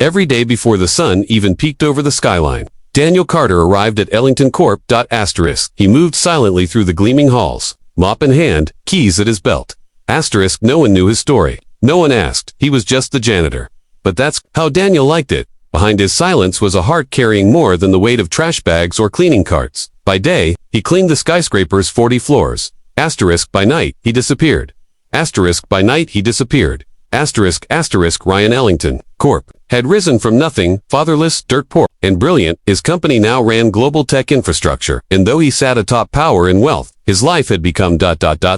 every day before the sun even peeked over the skyline. Daniel Carter arrived at Ellington Corp. He moved silently through the gleaming halls, mop in hand, keys at his belt. No one knew his story. No one asked. He was just the janitor. But that's how Daniel liked it. Behind his silence was a heart carrying more than the weight of trash bags or cleaning carts. By day, he cleaned the skyscraper's 40 floors. By night, he disappeared. By night, he disappeared. Ryan Ellington Corp. had risen from nothing, fatherless, dirt poor, and brilliant. His company now ran global tech infrastructure, and though he sat atop power and wealth, his life had become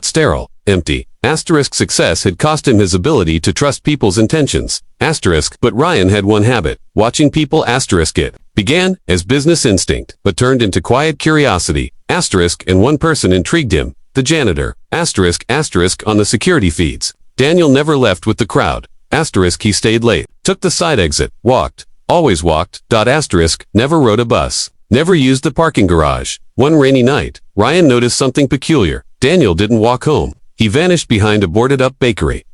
sterile, empty. Success had cost him his ability to trust people's intentions. But Ryan had one habit: watching people. It began as business instinct, but turned into quiet curiosity. And one person intrigued him: the janitor. On the security feeds. Daniel never left with the crowd. He stayed late, took the side exit, walked, always walked. Never rode a bus, never used the parking garage. One rainy night, Ryan noticed something peculiar. Daniel didn't walk home. He vanished behind a boarded-up bakery.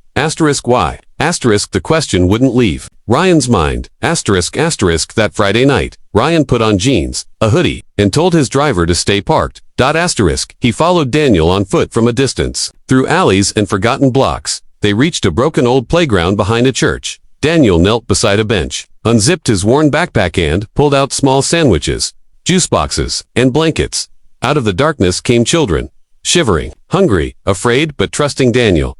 Why? The question wouldn't leave Ryan's mind. That Friday night, Ryan put on jeans, a hoodie, and told his driver to stay parked. He followed Daniel on foot from a distance, through alleys and forgotten blocks. They reached a broken old playground behind a church. Daniel knelt beside a bench, unzipped his worn backpack and pulled out small sandwiches, juice boxes, and blankets. Out of the darkness came children, shivering, hungry, afraid but trusting Daniel.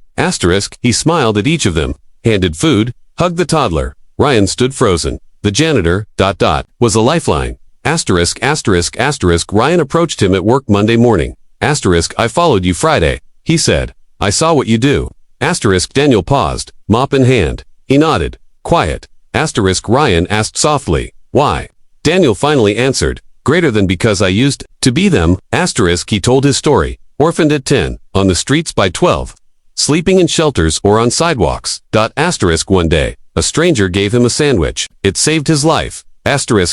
He smiled at each of them, handed food, hugged the toddler. Ryan stood frozen. The janitor, was a lifeline. Ryan approached him at work Monday morning. I followed you Friday, he said. I saw what you do. Daniel paused, mop in hand. He nodded. Quiet. Ryan asked softly, why? Daniel finally answered, greater than because I used to be them. He told his story. Orphaned at 10, on the streets by 12. Sleeping in shelters or on sidewalks. One day, a stranger gave him a sandwich. It saved his life.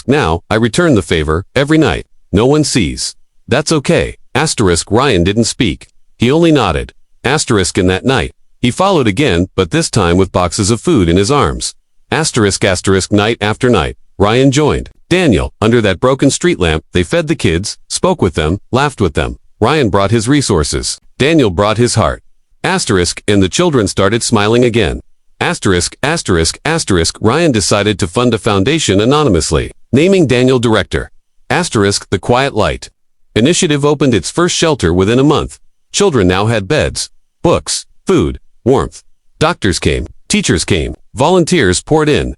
Now, I return the favor, every night. No one sees. That's okay. Ryan didn't speak. He only nodded. In that night, he followed again, but this time with boxes of food in his arms. Night after night, Ryan joined Daniel. Under that broken street lamp, they fed the kids, spoke with them, laughed with them. Ryan brought his resources. Daniel brought his heart. And the children started smiling again. Ryan decided to fund a foundation anonymously, naming Daniel director. The Quiet Light Initiative opened its first shelter within a month. Children now had beds, books, food, warmth. Doctors came, teachers came, volunteers poured in.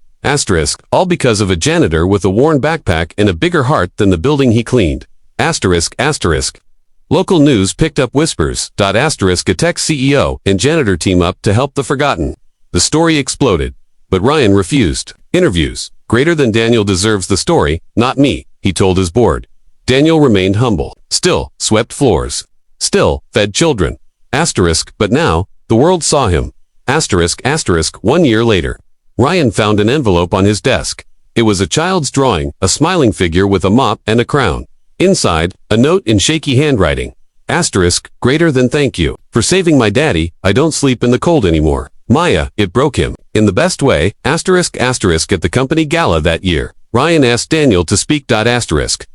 All because of a janitor with a worn backpack and a bigger heart than the building he cleaned. Local news picked up whispers. A tech CEO and janitor team up to help the forgotten. The story exploded, but Ryan refused. Interviews. Greater than Daniel deserves the story, not me, he told his board. Daniel remained humble. Still, swept floors. Still, fed children. But now, the world saw him. 1 year later. Ryan found an envelope on his desk. It was a child's drawing, a smiling figure with a mop and a crown. Inside, a note in shaky handwriting. Greater than thank you for saving my daddy. I don't sleep in the cold anymore. Maya, it broke him. In the best way. At the company gala that year, Ryan asked Daniel to speak.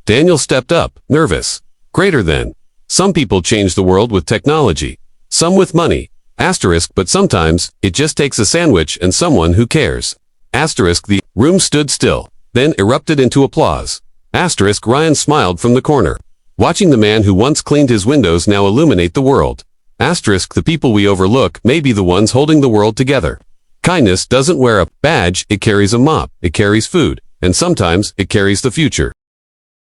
Daniel stepped up, nervous. Greater than. Some people change the world with technology. Some with money. But sometimes, it just takes a sandwich and someone who cares. The room stood still, then erupted into applause. Ryan smiled from the corner, watching the man who once cleaned his windows now illuminate the world. The people we overlook may be the ones holding the world together. Kindness doesn't wear a badge, it carries a mop, it carries food, and sometimes it carries the future.